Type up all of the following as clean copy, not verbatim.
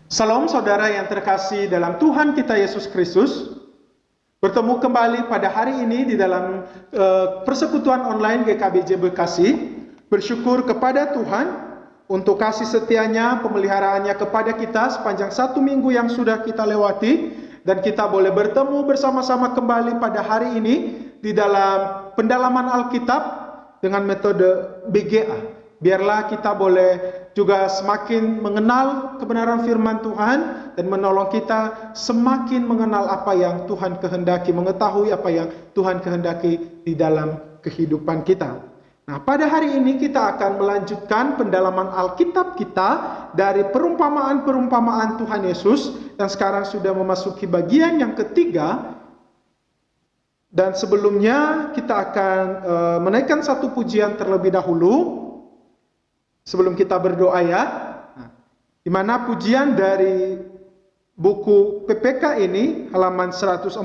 Salam saudara yang terkasih dalam Tuhan kita Yesus Kristus. Bertemu kembali pada hari ini di dalam persekutuan online GKBJ Bekasi. Bersyukur kepada Tuhan untuk kasih setianya, pemeliharaannya kepada kita sepanjang 1 minggu yang sudah kita lewati. Dan kita boleh bertemu bersama-sama kembali pada hari ini di dalam pendalaman Alkitab dengan metode BGA. Biarlah kita boleh juga semakin mengenal kebenaran firman Tuhan dan menolong kita semakin mengenal apa yang Tuhan kehendaki, mengetahui apa yang Tuhan kehendaki di dalam kehidupan kita. Nah, pada hari ini kita akan melanjutkan pendalaman Alkitab kita dari perumpamaan-perumpamaan Tuhan Yesus yang sekarang sudah memasuki bagian yang ketiga. Dan sebelumnya kita akan menaikkan satu pujian terlebih dahulu. Sebelum kita berdoa ya, di mana pujian dari buku PPK ini, halaman 143,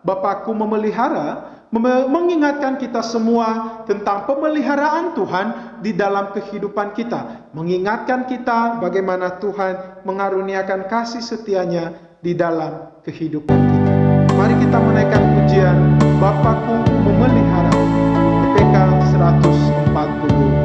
Bapakku memelihara, mengingatkan kita semua tentang pemeliharaan Tuhan di dalam kehidupan kita. Mengingatkan kita bagaimana Tuhan mengaruniakan kasih setianya di dalam kehidupan kita. Mari kita menaikkan pujian Bapakku memelihara, PPK 143.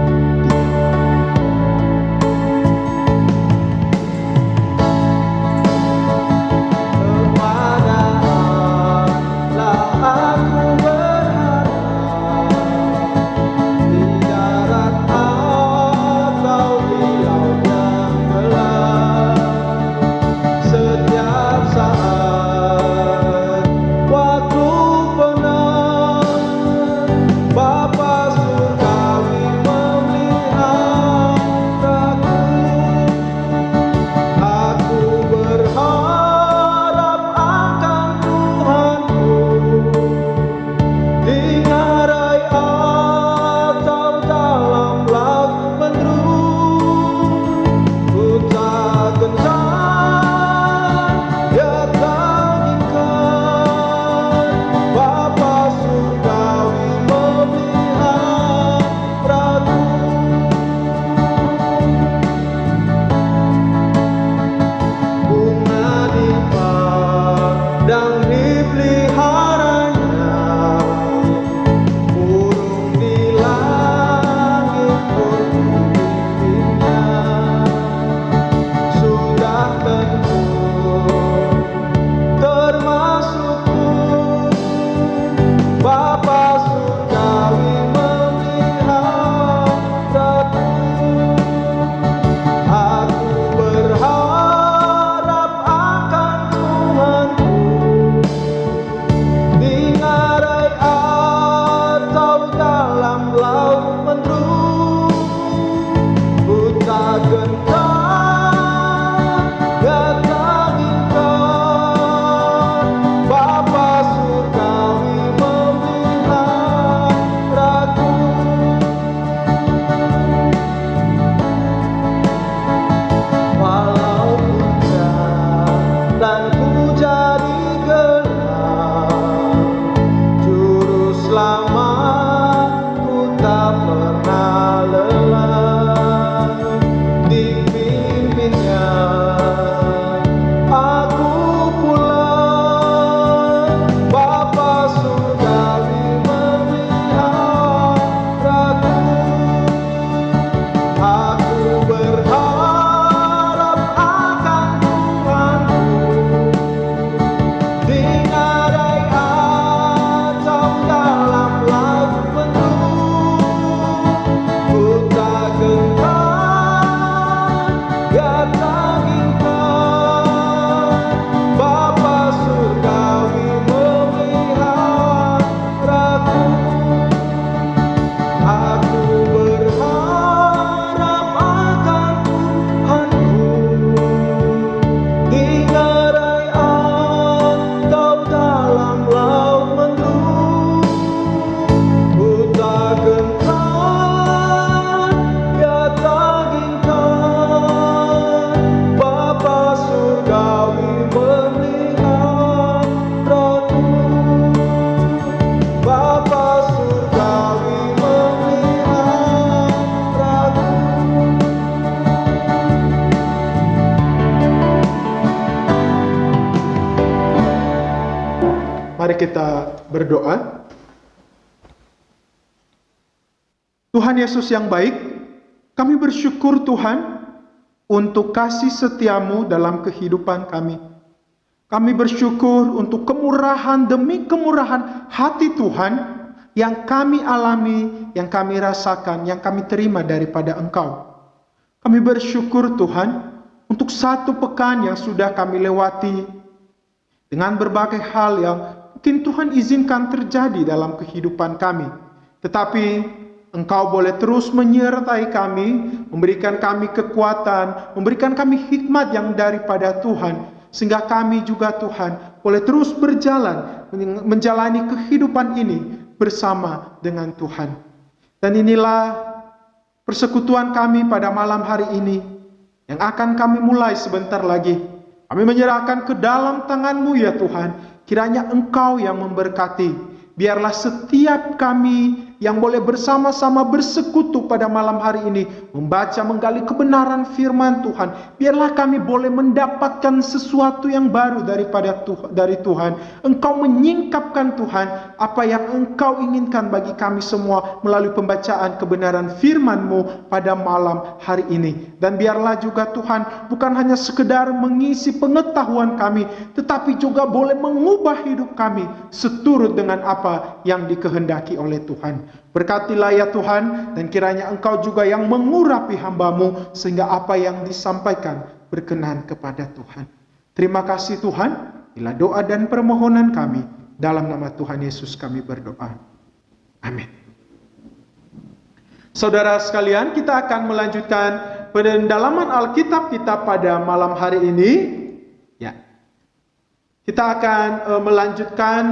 Mari kita berdoa. Tuhan Yesus yang baik, kami bersyukur Tuhan untuk kasih setiamu dalam kehidupan kami. Kami bersyukur untuk kemurahan demi kemurahan hati Tuhan yang kami alami, yang kami rasakan, yang kami terima daripada Engkau. Kami bersyukur Tuhan untuk satu pekan yang sudah kami lewati dengan berbagai hal yang mungkin Tuhan izinkan terjadi dalam kehidupan kami. Tetapi Engkau boleh terus menyertai kami, memberikan kami kekuatan, memberikan kami hikmat yang daripada Tuhan, sehingga kami juga Tuhan boleh terus berjalan, menjalani kehidupan ini bersama dengan Tuhan. Dan inilah persekutuan kami pada malam hari ini yang akan kami mulai sebentar lagi. Kami menyerahkan ke dalam tangan-Mu ya Tuhan. Kiranya Engkau yang memberkati. Biarlah setiap kami yang boleh bersama-sama bersekutu pada malam hari ini, membaca, menggali kebenaran firman Tuhan. Biarlah kami boleh mendapatkan sesuatu yang baru dari Tuhan. Engkau menyingkapkan Tuhan apa yang Engkau inginkan bagi kami semua melalui pembacaan kebenaran firman-Mu pada malam hari ini. Dan biarlah juga Tuhan bukan hanya sekedar mengisi pengetahuan kami, tetapi juga boleh mengubah hidup kami seturut dengan apa yang dikehendaki oleh Tuhan. Berkatilah ya Tuhan, dan kiranya Engkau juga yang mengurapi hamba-Mu sehingga apa yang disampaikan berkenan kepada Tuhan. Terima kasih Tuhan. Inilah doa dan permohonan kami. Dalam nama Tuhan Yesus kami berdoa. Amin. Saudara sekalian, kita akan melanjutkan pendalaman Alkitab kita pada malam hari ini. Ya, kita akan melanjutkan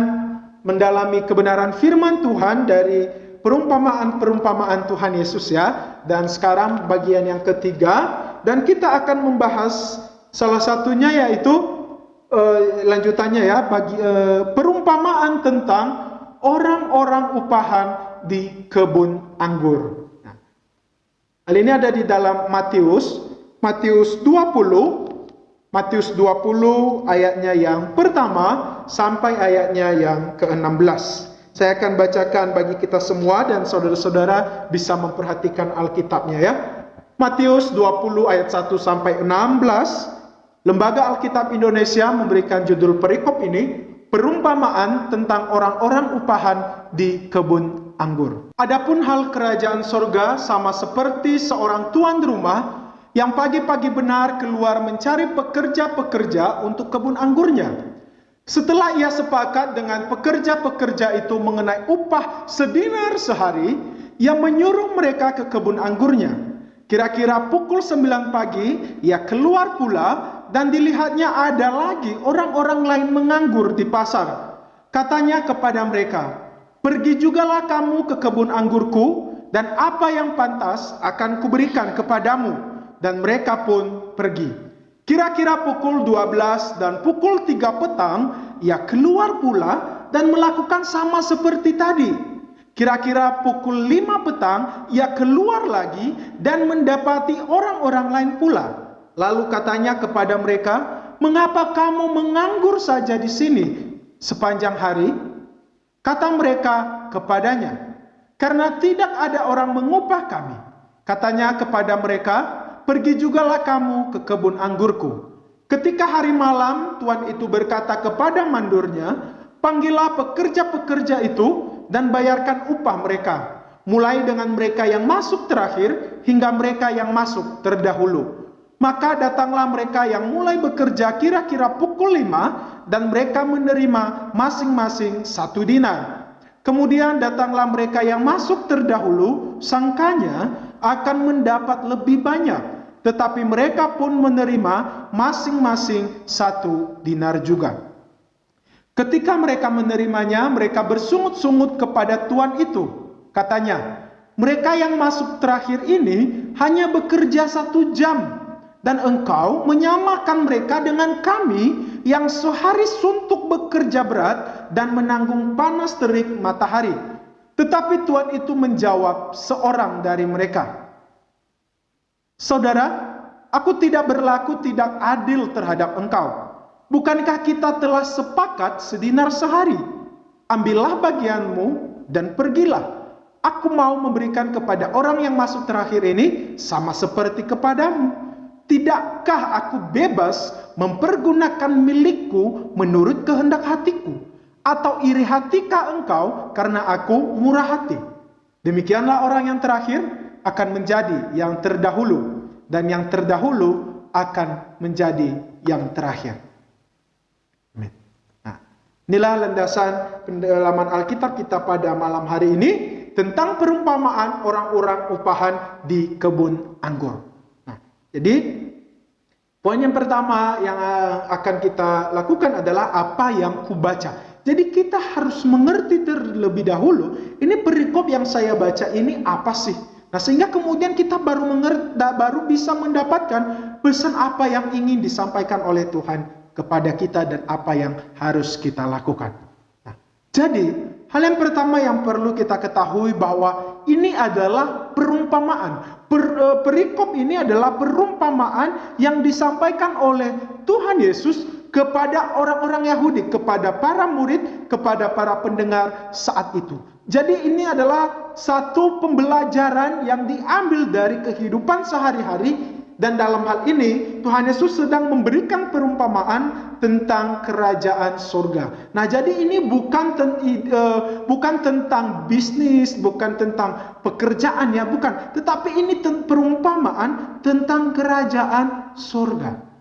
mendalami kebenaran firman Tuhan dari perumpamaan-perumpamaan Tuhan Yesus ya. Dan sekarang bagian yang ketiga, dan kita akan membahas salah satunya yaitu lanjutannya ya, perumpamaan tentang orang-orang upahan di kebun anggur. Nah, hal ini ada di dalam Matius 20 ayatnya yang pertama sampai ayatnya yang ke-16. Saya akan bacakan bagi kita semua dan saudara-saudara bisa memperhatikan Alkitabnya ya. Matius 20 ayat 1 sampai 16. Lembaga Alkitab Indonesia memberikan judul perikop ini, perumpamaan tentang orang-orang upahan di kebun anggur. Adapun hal kerajaan sorga sama seperti seorang tuan rumah yang pagi-pagi benar keluar mencari pekerja-pekerja untuk kebun anggurnya. Setelah ia sepakat dengan pekerja-pekerja itu mengenai upah sedinar sehari, ia menyuruh mereka ke kebun anggurnya. Kira-kira pukul 9 pagi, ia keluar pula dan dilihatnya ada lagi orang-orang lain menganggur di pasar. Katanya kepada mereka, "Pergi jugalah kamu ke kebun anggurku, dan apa yang pantas akan kuberikan kepadamu." Dan mereka pun pergi. Kira-kira pukul 12 dan pukul 3 petang, ia keluar pula dan melakukan sama seperti tadi. Kira-kira pukul 5 petang, ia keluar lagi dan mendapati orang-orang lain pula. Lalu katanya kepada mereka, "Mengapa kamu menganggur saja di sini sepanjang hari?" Kata mereka kepadanya, "Karena tidak ada orang mengupah kami." Katanya kepada mereka, "Pergi jugalah kamu ke kebun anggurku." Ketika hari malam, tuan itu berkata kepada mandornya, "Panggillah pekerja-pekerja itu dan bayarkan upah mereka, mulai dengan mereka yang masuk terakhir hingga mereka yang masuk terdahulu." Maka datanglah mereka yang mulai bekerja kira-kira pukul 5 dan mereka menerima masing-masing 1 dinar. Kemudian datanglah mereka yang masuk terdahulu, sangkanya akan mendapat lebih banyak, tetapi mereka pun menerima masing-masing 1 dinar juga. Ketika mereka menerimanya, mereka bersungut-sungut kepada tuan itu. Katanya, "Mereka yang masuk terakhir ini hanya bekerja 1 jam, dan engkau menyamakan mereka dengan kami yang sehari suntuk bekerja berat dan menanggung panas terik matahari." Tetapi tuan itu menjawab seorang dari mereka, "Saudara, aku tidak berlaku adil terhadap engkau. Bukankah kita telah sepakat sedinar sehari? ambillah bagianmu dan pergilah. Aku mau memberikan kepada orang yang masuk terakhir ini sama seperti kepadamu. Tidakkah aku bebas mempergunakan milikku menurut kehendak hatiku? Atau iri hatikah engkau karena aku murah hati? Demikianlah orang yang terakhir akan menjadi yang terdahulu, dan yang terdahulu akan menjadi yang terakhir. Amin. Nah, inilah landasan pendalaman Alkitab kita pada malam hari ini tentang perumpamaan orang-orang upahan di kebun anggur. Nah, jadi poin yang pertama yang akan kita lakukan adalah apa yang kubaca. Jadi kita harus mengerti terlebih dahulu, ini perikop yang saya baca ini apa sih? Nah, sehingga kemudian kita baru bisa mendapatkan pesan apa yang ingin disampaikan oleh Tuhan kepada kita dan apa yang harus kita lakukan. Nah, jadi hal yang pertama yang perlu kita ketahui bahwa ini adalah perumpamaan. Perikop ini adalah perumpamaan yang disampaikan oleh Tuhan Yesus kepada orang-orang Yahudi, kepada para murid, kepada para pendengar saat itu. Jadi ini adalah satu pembelajaran yang diambil dari kehidupan sehari-hari, dan dalam hal ini Tuhan Yesus sedang memberikan perumpamaan tentang kerajaan surga. Nah, jadi ini bukan tentang bisnis, bukan tentang pekerjaan ya, bukan. Tetapi ini perumpamaan tentang kerajaan surga.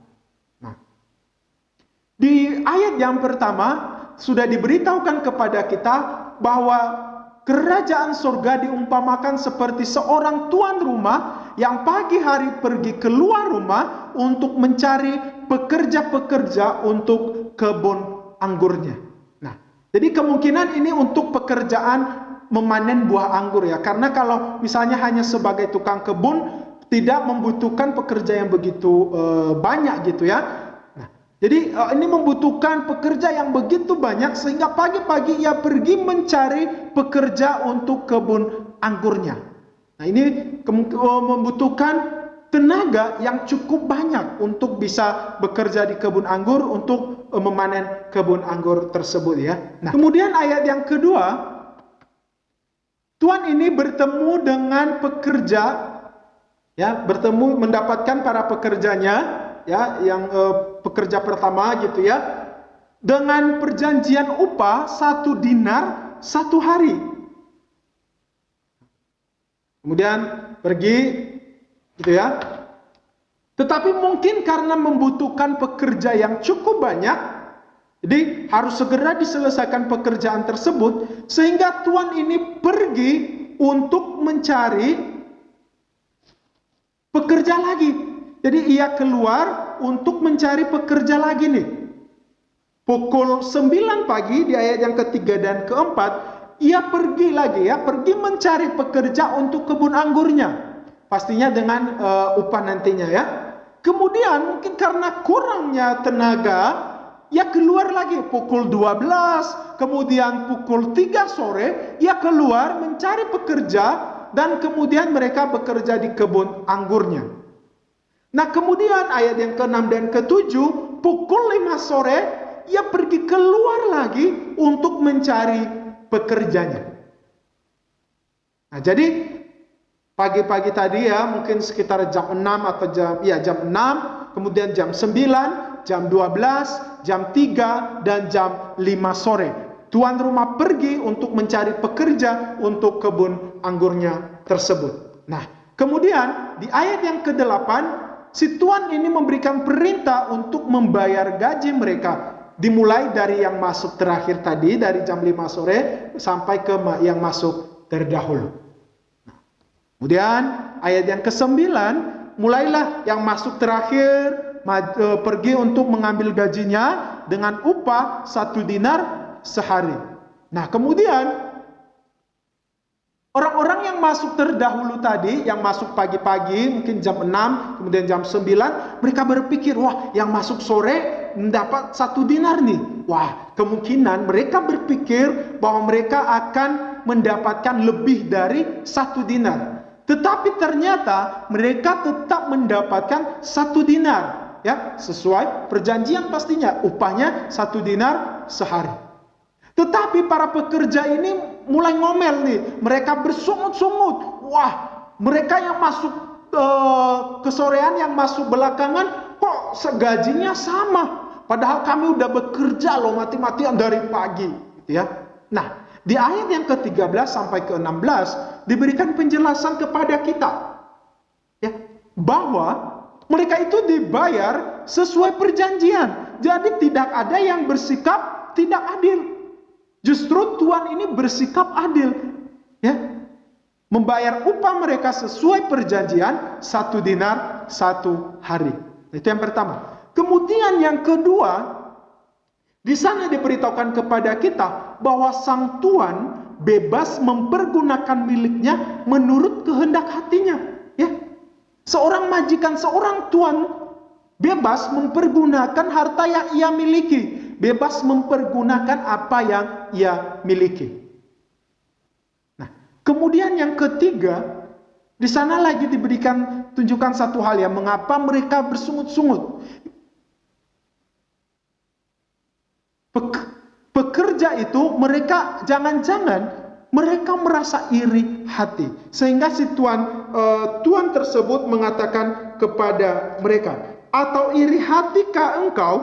Di ayat yang pertama sudah diberitahukan kepada kita bahwa kerajaan surga diumpamakan seperti seorang tuan rumah yang pagi hari pergi keluar rumah untuk mencari pekerja-pekerja untuk kebun anggurnya. Nah, jadi kemungkinan ini untuk pekerjaan memanen buah anggur ya. Karena kalau misalnya hanya sebagai tukang kebun tidak membutuhkan pekerja yang begitu banyak gitu ya. Jadi ini membutuhkan pekerja yang begitu banyak sehingga pagi-pagi ia pergi mencari pekerja untuk kebun anggurnya. Nah, ini membutuhkan tenaga yang cukup banyak untuk bisa bekerja di kebun anggur untuk memanen kebun anggur tersebut ya. Nah, kemudian ayat yang kedua, Tuhan ini bertemu dengan pekerja ya, mendapatkan para pekerjanya ya, yang pekerja pertama gitu ya, dengan perjanjian upah 1 dinar 1 hari. Kemudian pergi gitu ya. Tetapi mungkin karena membutuhkan pekerja yang cukup banyak, jadi harus segera diselesaikan pekerjaan tersebut, sehingga tuan ini pergi untuk mencari pekerja lagi. Jadi ia keluar untuk mencari pekerja lagi nih. Pukul 9 pagi di ayat yang ketiga dan keempat, ia pergi lagi ya, pergi mencari pekerja untuk kebun anggurnya. Pastinya dengan upah nantinya ya. Kemudian mungkin karena kurangnya tenaga, ia keluar lagi pukul 12, kemudian pukul 3 sore, ia keluar mencari pekerja dan kemudian mereka bekerja di kebun anggurnya. Nah, kemudian ayat yang ke-6 dan ke-7, pukul 5 sore, ia pergi keluar lagi untuk mencari pekerjanya. Nah, jadi pagi-pagi tadi ya, mungkin sekitar jam 6 atau jam 6, kemudian jam 9, jam 12, jam 3, dan jam 5 sore. Tuan rumah pergi untuk mencari pekerja untuk kebun anggurnya tersebut. Nah, kemudian di ayat yang ke-8, si tuan ini memberikan perintah untuk membayar gaji mereka. Dimulai dari yang masuk terakhir tadi, dari jam 5 sore sampai ke yang masuk terdahulu. Nah, kemudian ayat yang ke-9, mulailah yang masuk terakhir pergi untuk mengambil gajinya dengan upah 1 dinar sehari. Nah, kemudian orang-orang yang masuk terdahulu tadi, yang masuk pagi-pagi, mungkin jam 6, kemudian jam 9, mereka berpikir, wah, yang masuk sore mendapat 1 dinar nih. Wah, kemungkinan mereka berpikir bahwa mereka akan mendapatkan lebih dari 1 dinar. Tetapi ternyata mereka tetap mendapatkan 1 dinar. Ya, sesuai perjanjian pastinya, upahnya 1 dinar sehari. Tetapi para pekerja ini mulai ngomel nih. Mereka bersungut-sungut. Wah, mereka yang masuk kesorean, yang masuk belakangan, kok segajinya sama? Padahal kami udah bekerja loh mati-matian dari pagi. Gitu ya. Nah, di ayat yang ke-13 sampai ke-16 diberikan penjelasan kepada kita. Ya, bahwa mereka itu dibayar sesuai perjanjian. Jadi tidak ada yang bersikap tidak adil. Justru Tuhan ini bersikap adil, ya, membayar upah mereka sesuai perjanjian 1 dinar 1 hari. Itu yang pertama. Kemudian yang kedua, di sana diberitahukan kepada kita bahwa sang tuan bebas mempergunakan miliknya menurut kehendak hatinya. Ya, seorang majikan, seorang tuan bebas mempergunakan harta yang ia miliki. Bebas mempergunakan apa yang ia miliki. Nah, kemudian yang ketiga, di sana lagi diberikan tunjukkan satu hal ya, mengapa mereka bersungut-sungut. Pekerja itu mereka jangan-jangan mereka merasa iri hati, sehingga si tuan tersebut mengatakan kepada mereka, atau iri hatikah engkau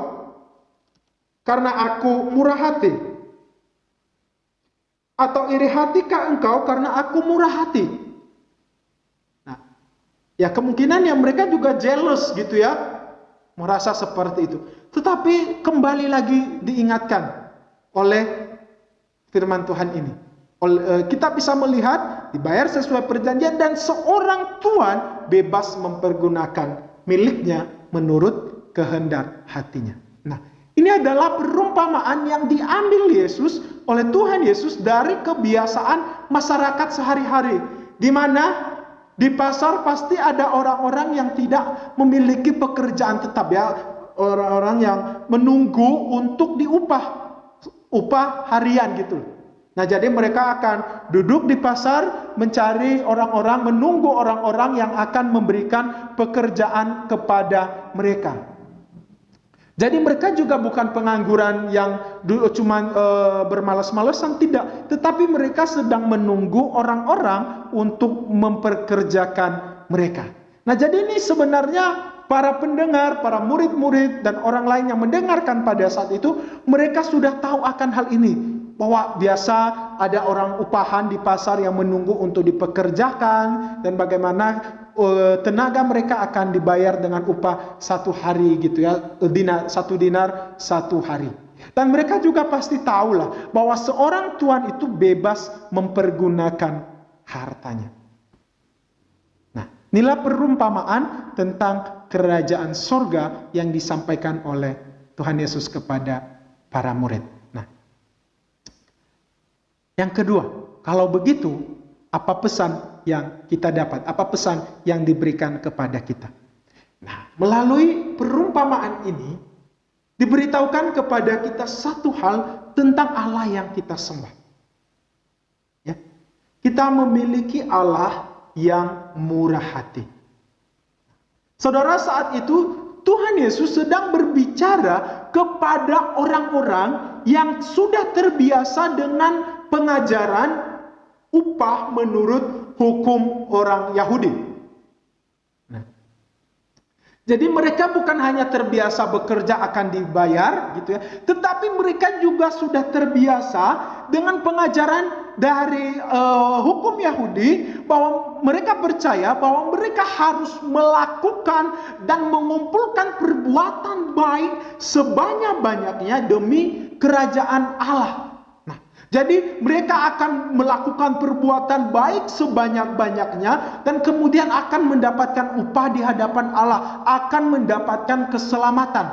karena aku murah hati? Atau iri hatikah engkau karena aku murah hati? Nah, ya kemungkinan yang mereka juga jealous gitu ya, merasa seperti itu. Tetapi kembali lagi diingatkan oleh firman Tuhan ini. Kita bisa melihat dibayar sesuai perjanjian dan seorang tuan bebas mempergunakan miliknya menurut kehendak hatinya. Nah, ini adalah perumpamaan yang diambil Yesus oleh Tuhan Yesus dari kebiasaan masyarakat sehari-hari. Di mana di pasar pasti ada orang-orang yang tidak memiliki pekerjaan tetap ya. Orang-orang yang menunggu untuk upah harian gitu. Nah, jadi mereka akan duduk di pasar mencari orang-orang, menunggu orang-orang yang akan memberikan pekerjaan kepada mereka. Jadi mereka juga bukan pengangguran yang cuma bermalas-malasan, tidak. Tetapi mereka sedang menunggu orang-orang untuk memperkerjakan mereka. Nah, jadi ini sebenarnya para pendengar, para murid-murid, dan orang lain yang mendengarkan pada saat itu, mereka sudah tahu akan hal ini. Bahwa biasa ada orang upahan di pasar yang menunggu untuk dipekerjakan, dan bagaimana tenaga mereka akan dibayar dengan upah 1 hari gitu ya, 1 dinar 1 hari. Dan mereka juga pasti tahulah bahwa seorang tuan itu bebas mempergunakan hartanya. Nah, inilah perumpamaan tentang kerajaan sorga yang disampaikan oleh Tuhan Yesus kepada para murid. Nah, yang kedua, kalau begitu, apa pesan yang kita dapat? Apa pesan yang diberikan kepada kita? Nah, melalui perumpamaan ini, diberitahukan kepada kita satu hal tentang Allah yang kita sembah. Ya, kita memiliki Allah yang murah hati. Saudara, saat itu Tuhan Yesus sedang berbicara kepada orang-orang yang sudah terbiasa dengan pengajaran upah menurut hukum orang Yahudi. Nah, jadi mereka bukan hanya terbiasa bekerja akan dibayar gitu ya, tetapi mereka juga sudah terbiasa dengan pengajaran dari hukum Yahudi, bahwa mereka percaya bahwa mereka harus melakukan dan mengumpulkan perbuatan baik sebanyak-banyaknya demi kerajaan Allah. Jadi mereka akan melakukan perbuatan baik sebanyak-banyaknya dan kemudian akan mendapatkan upah di hadapan Allah, akan mendapatkan keselamatan.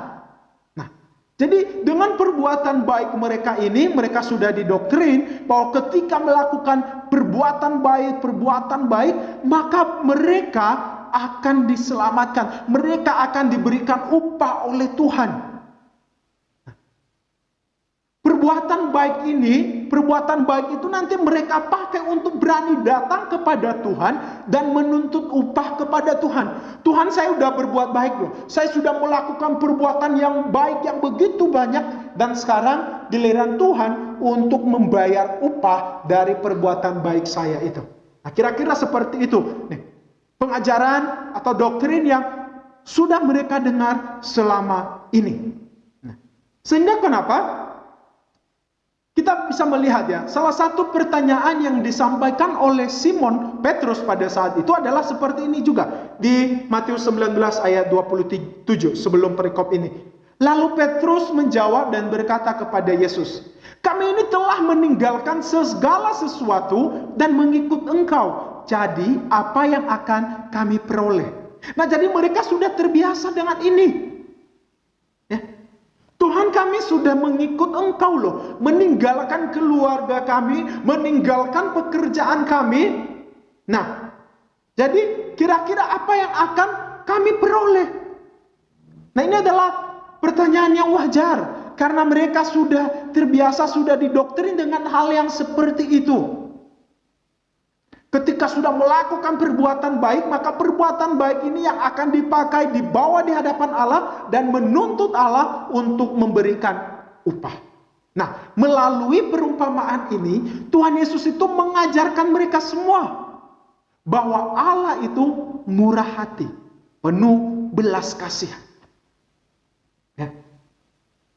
Nah, jadi dengan perbuatan baik mereka ini, mereka sudah didoktrin bahwa ketika melakukan perbuatan baik, maka mereka akan diselamatkan. Mereka akan diberikan upah oleh Tuhan. perbuatan baik itu nanti mereka pakai untuk berani datang kepada Tuhan dan menuntut upah kepada Tuhan. Tuhan, saya sudah berbuat baik loh. Saya sudah melakukan perbuatan yang baik yang begitu banyak, dan sekarang giliran Tuhan untuk membayar upah dari perbuatan baik saya itu. Nah, kira-kira seperti itu nih, pengajaran atau doktrin yang sudah mereka dengar selama ini. Nah, sehingga kenapa kita bisa melihat ya, salah satu pertanyaan yang disampaikan oleh Simon Petrus pada saat itu adalah seperti ini juga. Di Matius 19 ayat 27 sebelum perikop ini. Lalu Petrus menjawab dan berkata kepada Yesus, "Kami ini telah meninggalkan segala sesuatu dan mengikut Engkau. Jadi apa yang akan kami peroleh?" Nah, jadi mereka sudah terbiasa dengan ini. Tuhan, kami sudah mengikut Engkau loh, meninggalkan keluarga kami, meninggalkan pekerjaan kami. Nah, jadi kira-kira apa yang akan kami peroleh? Nah, ini adalah pertanyaan yang wajar, karena mereka sudah terbiasa, sudah didoktrin dengan hal yang seperti itu. Ketika sudah melakukan perbuatan baik, maka perbuatan baik ini yang akan dipakai, dibawa di hadapan Allah dan menuntut Allah untuk memberikan upah. Nah, melalui perumpamaan ini, Tuhan Yesus itu mengajarkan mereka semua bahwa Allah itu murah hati, penuh belas kasihan. Ya.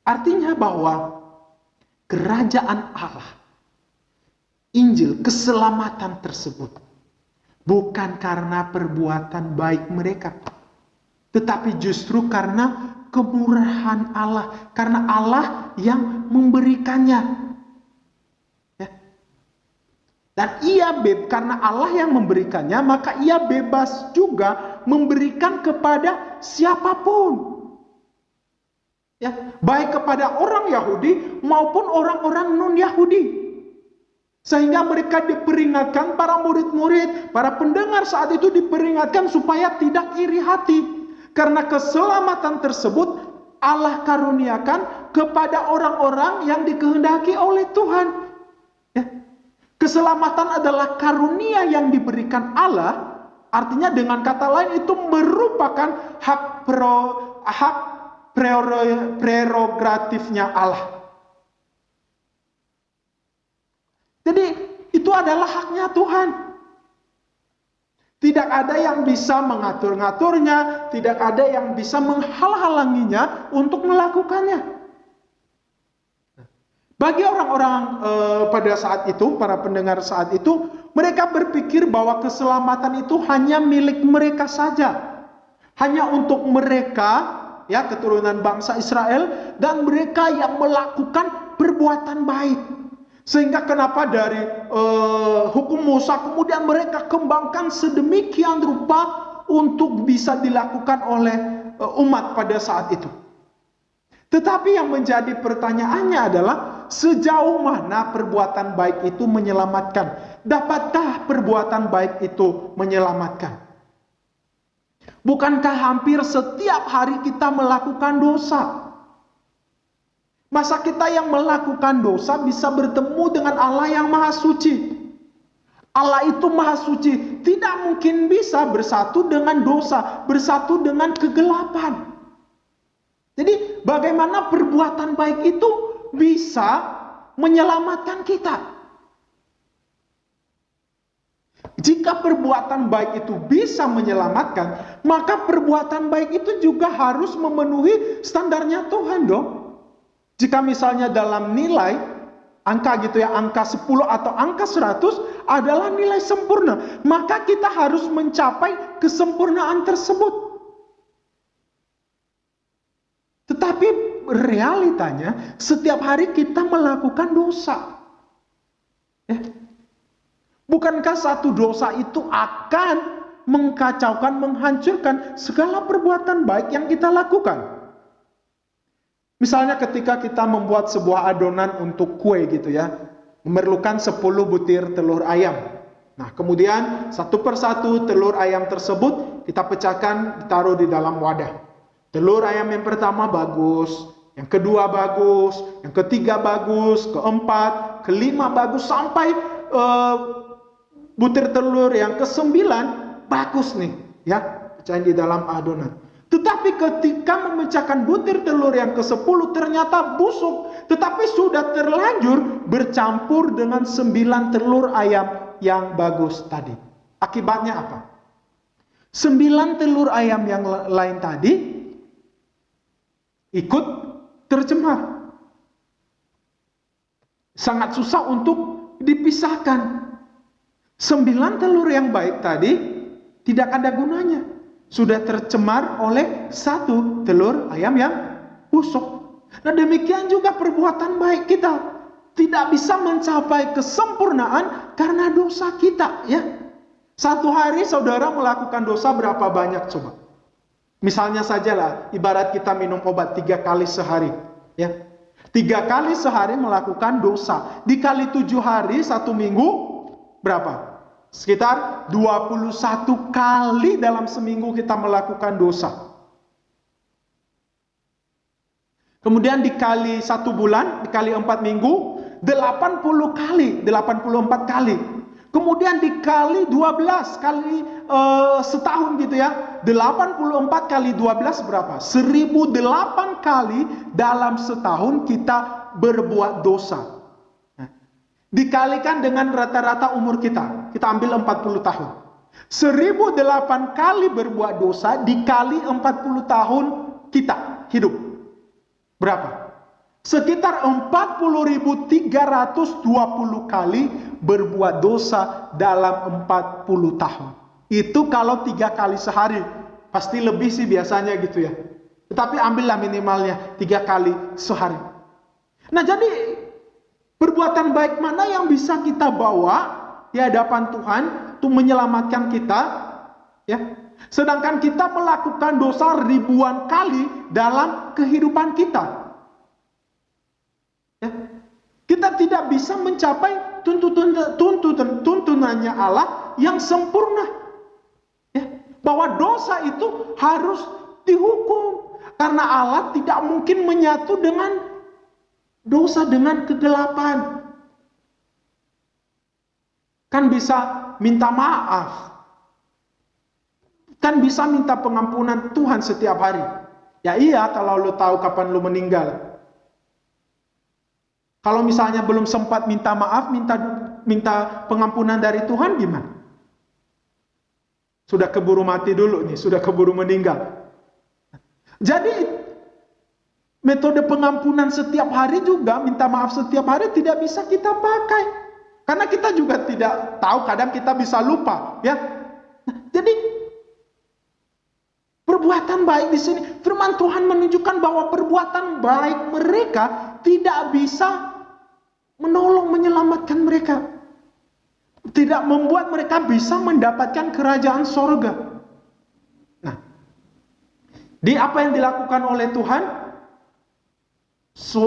Artinya bahwa kerajaan Allah, Injil, keselamatan tersebut bukan karena perbuatan baik mereka, tetapi justru karena kemurahan Allah, karena Allah yang memberikannya. Ya. Dan karena Allah yang memberikannya, maka Ia bebas juga memberikan kepada siapapun. Ya, baik kepada orang Yahudi maupun orang-orang non-Yahudi. Sehingga mereka diperingatkan, para murid-murid, para pendengar saat itu diperingatkan supaya tidak iri hati. Karena keselamatan tersebut Allah karuniakan kepada orang-orang yang dikehendaki oleh Tuhan. Ya. Keselamatan adalah karunia yang diberikan Allah. Artinya dengan kata lain itu merupakan hak prerogatifnya Allah. Jadi itu adalah haknya Tuhan. Tidak ada yang bisa mengatur-ngaturnya, tidak ada yang bisa menghalang-halanginya untuk melakukannya. Bagi orang-orang pada saat itu, para pendengar saat itu, mereka berpikir bahwa keselamatan itu hanya milik mereka saja. Hanya untuk mereka, ya, keturunan bangsa Israel, dan mereka yang melakukan perbuatan baik. Sehingga kenapa dari hukum Musa kemudian mereka kembangkan sedemikian rupa untuk bisa dilakukan oleh umat pada saat itu. Tetapi yang menjadi pertanyaannya adalah sejauh mana perbuatan baik itu menyelamatkan? Dapatkah perbuatan baik itu menyelamatkan? Bukankah hampir setiap hari kita melakukan dosa? Masa kita yang melakukan dosa bisa bertemu dengan Allah yang maha suci? Allah itu maha suci, tidak mungkin bisa bersatu dengan dosa, bersatu dengan kegelapan. Jadi bagaimana perbuatan baik itu bisa menyelamatkan kita? Jika perbuatan baik itu bisa menyelamatkan, maka perbuatan baik itu juga harus memenuhi standarnya Tuhan dong. Jika misalnya dalam nilai, angka gitu ya, angka 10 atau angka 100 adalah nilai sempurna, maka kita harus mencapai kesempurnaan tersebut. Tetapi realitanya, setiap hari kita melakukan dosa. Bukankah satu dosa itu akan mengkacaukan, menghancurkan segala perbuatan baik yang kita lakukan? Misalnya ketika kita membuat sebuah adonan untuk kue gitu ya, memerlukan 10 butir telur ayam. Nah, kemudian satu persatu telur ayam tersebut kita pecahkan, ditaruh di dalam wadah. Telur ayam yang pertama bagus, Yang kedua bagus, yang ketiga bagus, keempat, kelima bagus, sampai butir telur yang ke-9 bagus nih, ya, pecahin di dalam adonan. Tetapi ketika memecahkan butir telur yang ke-10 ternyata busuk, tetapi sudah terlanjur bercampur dengan 9 telur ayam yang bagus tadi. Akibatnya apa? 9 telur ayam yang lain tadi ikut tercemar. Sangat susah untuk dipisahkan. 9 telur yang baik tadi tidak ada gunanya. Sudah tercemar oleh 1 telur ayam yang busuk. Nah, demikian juga perbuatan baik kita tidak bisa mencapai kesempurnaan karena dosa kita, ya. Satu hari saudara melakukan dosa berapa banyak coba? Misalnya sajalah, ibarat kita minum obat 3 kali sehari, ya. 3 kali sehari melakukan dosa. Dikali 7 hari 1 minggu berapa? Sekitar 21 kali dalam seminggu kita melakukan dosa. Kemudian dikali 1 bulan, dikali 4 minggu, 80 kali, 84 kali. Kemudian dikali 12 kali setahun gitu ya. 84 kali 12 berapa? 1008 kali dalam setahun kita berbuat dosa. Dikalikan dengan rata-rata umur kita. Kita ambil 40 tahun. 1008 kali berbuat dosa dikali 40 tahun kita hidup. Berapa? Sekitar 40.320 kali berbuat dosa dalam 40 tahun. Itu kalau 3 kali sehari. Pasti lebih sih biasanya gitu ya. Tetapi ambillah minimalnya 3 kali sehari. Nah, jadi perbuatan baik mana yang bisa kita bawa di hadapan Tuhan untuk menyelamatkan kita, ya? Sedangkan kita melakukan dosa ribuan kali dalam kehidupan kita, ya? Kita tidak bisa mencapai tuntunannya Allah yang sempurna, ya? Bahwa dosa itu harus dihukum karena Allah tidak mungkin menyatu dengan dosa dengan kegelapan. Kan bisa minta maaf. Kan bisa minta pengampunan Tuhan setiap hari. Ya iya kalau lu tahu kapan lu meninggal. Kalau misalnya belum sempat minta maaf, minta pengampunan dari Tuhan gimana? Sudah keburu mati dulu nih, sudah keburu meninggal. Jadi metode pengampunan setiap hari juga, minta maaf setiap hari tidak bisa kita pakai. Karena kita juga tidak tahu, kadang kita bisa lupa, ya. Nah, jadi perbuatan baik di sini, firman Tuhan menunjukkan bahwa perbuatan baik mereka tidak bisa menolong menyelamatkan mereka. Tidak membuat mereka bisa mendapatkan kerajaan sorga. Nah, di apa yang dilakukan oleh Tuhan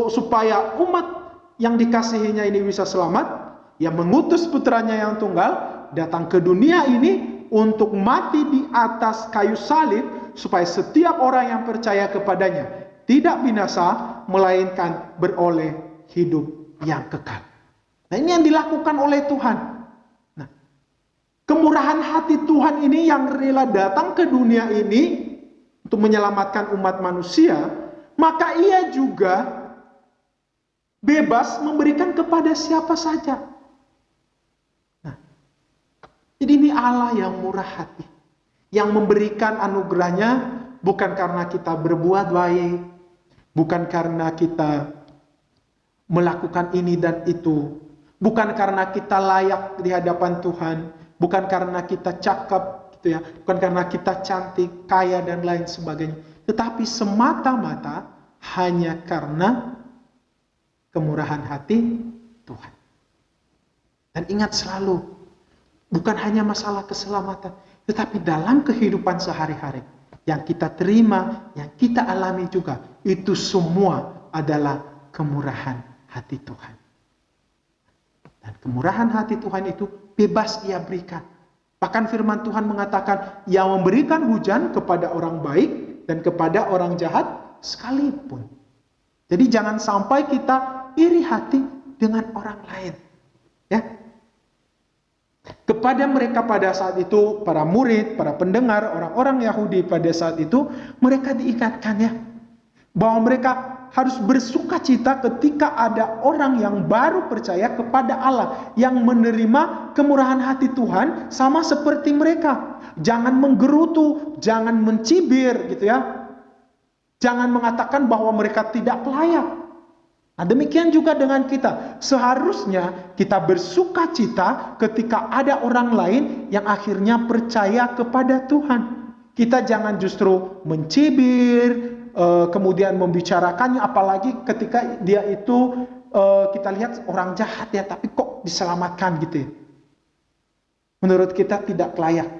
supaya umat yang dikasihinya ini bisa selamat, yang mengutus putranya yang tunggal datang ke dunia ini untuk mati di atas kayu salib supaya setiap orang yang percaya kepadanya tidak binasa melainkan beroleh hidup yang kekal. Nah, ini yang dilakukan oleh Tuhan. Nah, kemurahan hati Tuhan ini yang rela datang ke dunia ini untuk menyelamatkan umat manusia, maka ia juga bebas memberikan kepada siapa saja. Nah, jadi ini Allah yang murah hati, yang memberikan anugerahnya bukan karena kita berbuat baik, bukan karena kita melakukan ini dan itu, bukan karena kita layak di hadapan Tuhan, bukan karena kita cakep, gitu ya, bukan karena kita cantik, kaya dan lain sebagainya, tetapi semata-mata hanya karena kemurahan hati Tuhan. Dan ingat selalu, bukan hanya masalah keselamatan, tetapi dalam kehidupan sehari-hari yang kita terima, yang kita alami juga, itu semua adalah kemurahan hati Tuhan. Dan kemurahan hati Tuhan itu bebas ia berikan. Bahkan firman Tuhan mengatakan, yang memberikan hujan kepada orang baik dan kepada orang jahat sekalipun. Jadi jangan sampai kita iri hati dengan orang lain. Ya. Kepada mereka pada saat itu, para murid, para pendengar, orang-orang Yahudi pada saat itu, mereka diingatkan ya, bahwa mereka harus bersuka cita ketika ada orang yang baru percaya kepada Allah, yang menerima kemurahan hati Tuhan sama seperti mereka. Jangan menggerutu, jangan mencibir gitu ya. Jangan mengatakan bahwa mereka tidak layak. Nah, demikian juga dengan kita. Seharusnya kita bersuka cita ketika ada orang lain yang akhirnya percaya kepada Tuhan. Kita jangan justru mencibir, kemudian membicarakannya, apalagi ketika dia itu kita lihat orang jahat ya, tapi kok diselamatkan gitu ya. Menurut kita tidak layak.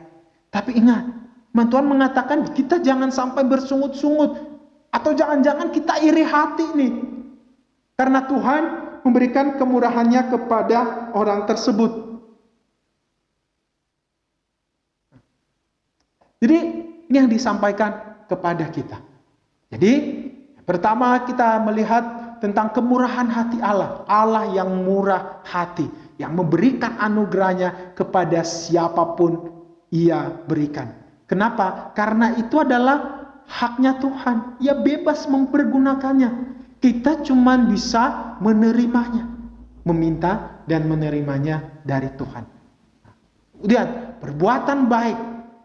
Tapi ingat, Tuhan mengatakan kita jangan sampai bersungut-sungut. Atau jangan-jangan kita iri hati nih. Karena Tuhan memberikan kemurahannya kepada orang tersebut. Jadi ini yang disampaikan kepada kita. Jadi pertama kita melihat tentang kemurahan hati Allah. Allah yang murah hati. Yang memberikan anugerahnya kepada siapapun Ia berikan. Kenapa? Karena itu adalah haknya Tuhan. Ia bebas mempergunakannya. Kita cuma bisa menerimanya. Meminta dan menerimanya dari Tuhan. Kemudian, perbuatan baik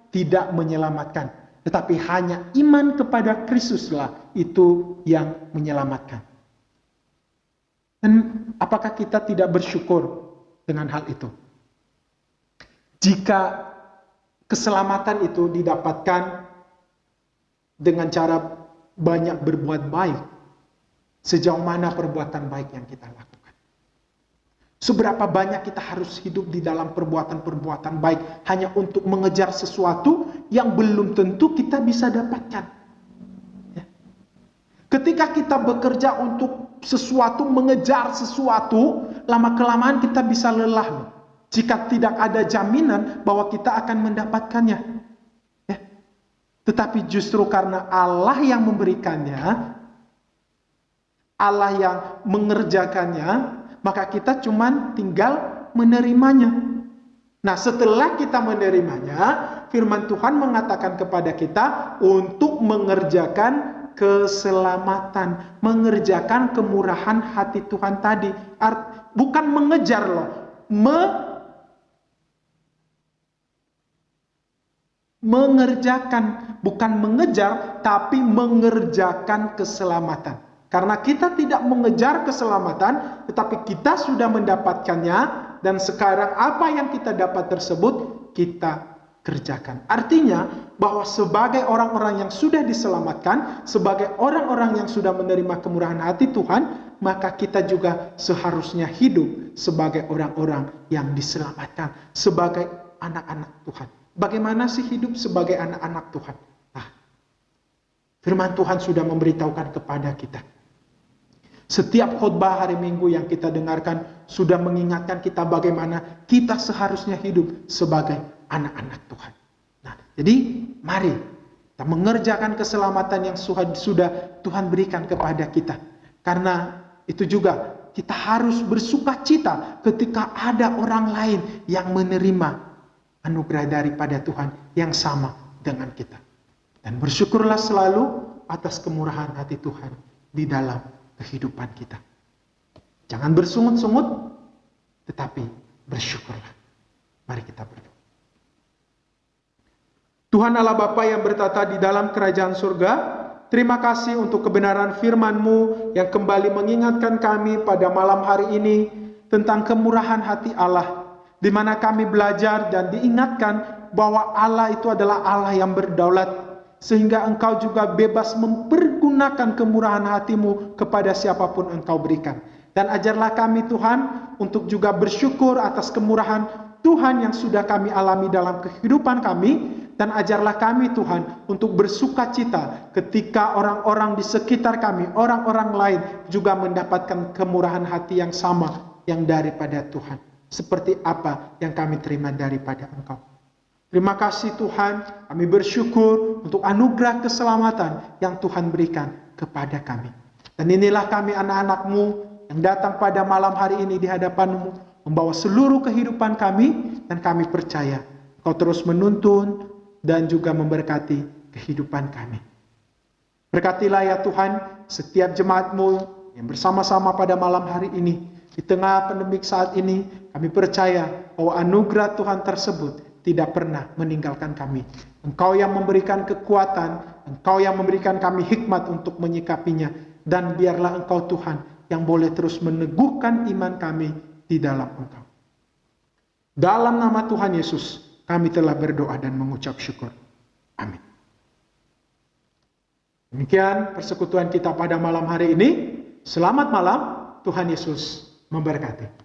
tidak menyelamatkan. Tetapi hanya iman kepada Kristuslah itu yang menyelamatkan. Dan apakah kita tidak bersyukur dengan hal itu? Jika keselamatan itu didapatkan dengan cara banyak berbuat baik, sejauh mana perbuatan baik yang kita lakukan? Seberapa banyak kita harus hidup di dalam perbuatan-perbuatan baik hanya untuk mengejar sesuatu yang belum tentu kita bisa dapatkan. Ya. Ketika kita bekerja untuk sesuatu, mengejar sesuatu, lama-kelamaan kita bisa lelah. Jika tidak ada jaminan bahwa kita akan mendapatkannya. Tetapi justru karena Allah yang memberikannya, Allah yang mengerjakannya, maka kita cuma tinggal menerimanya. Nah, setelah kita menerimanya, firman Tuhan mengatakan kepada kita untuk mengerjakan keselamatan, mengerjakan kemurahan hati Tuhan tadi. Bukan mengejar loh, mengerjakan, bukan mengejar, tapi mengerjakan keselamatan. Karena kita tidak mengejar keselamatan, tetapi kita sudah mendapatkannya, dan sekarang apa yang kita dapat tersebut, kita kerjakan. Artinya, bahwa sebagai orang-orang yang sudah diselamatkan, sebagai orang-orang yang sudah menerima kemurahan hati Tuhan, maka kita juga seharusnya hidup sebagai orang-orang yang diselamatkan, sebagai anak-anak Tuhan. Bagaimana sih hidup sebagai anak-anak Tuhan? Nah, firman Tuhan sudah memberitahukan kepada kita. Setiap khotbah hari Minggu yang kita dengarkan sudah mengingatkan kita bagaimana kita seharusnya hidup sebagai anak-anak Tuhan. Nah, jadi mari kita mengerjakan keselamatan yang sudah Tuhan berikan kepada kita. Karena itu juga kita harus bersuka cita ketika ada orang lain yang menerima anugerah daripada Tuhan yang sama dengan kita. Dan bersyukurlah selalu atas kemurahan hati Tuhan di dalam kehidupan kita. Jangan bersungut-sungut, tetapi bersyukurlah. Mari kita berdoa. Tuhan Allah Bapa yang bertata di dalam kerajaan surga, terima kasih untuk kebenaran firman-Mu yang kembali mengingatkan kami pada malam hari ini tentang kemurahan hati Allah, di mana kami belajar dan diingatkan bahwa Allah itu adalah Allah yang berdaulat, sehingga Engkau juga bebas mempergunakan kemurahan hati-Mu kepada siapapun Engkau berikan. Dan ajarlah kami Tuhan untuk juga bersyukur atas kemurahan Tuhan yang sudah kami alami dalam kehidupan kami, dan ajarlah kami Tuhan untuk bersuka cita ketika orang-orang di sekitar kami, orang-orang lain juga mendapatkan kemurahan hati yang sama yang daripada Tuhan. Seperti apa yang kami terima daripada Engkau. Terima kasih Tuhan, kami bersyukur untuk anugerah keselamatan yang Tuhan berikan kepada kami. Dan inilah kami anak-anak-Mu yang datang pada malam hari ini di hadapan-Mu, membawa seluruh kehidupan kami, dan kami percaya Kau terus menuntun dan juga memberkati kehidupan kami. Berkatilah ya Tuhan setiap jemaat-Mu yang bersama-sama pada malam hari ini. Di tengah pandemik saat ini, kami percaya bahwa anugerah Tuhan tersebut tidak pernah meninggalkan kami. Engkau yang memberikan kekuatan, Engkau yang memberikan kami hikmat untuk menyikapinya. Dan biarlah Engkau Tuhan yang boleh terus meneguhkan iman kami di dalam Engkau. Dalam nama Tuhan Yesus, kami telah berdoa dan mengucap syukur. Amin. Demikian persekutuan kita pada malam hari ini. Selamat malam, Tuhan Yesus memberkati.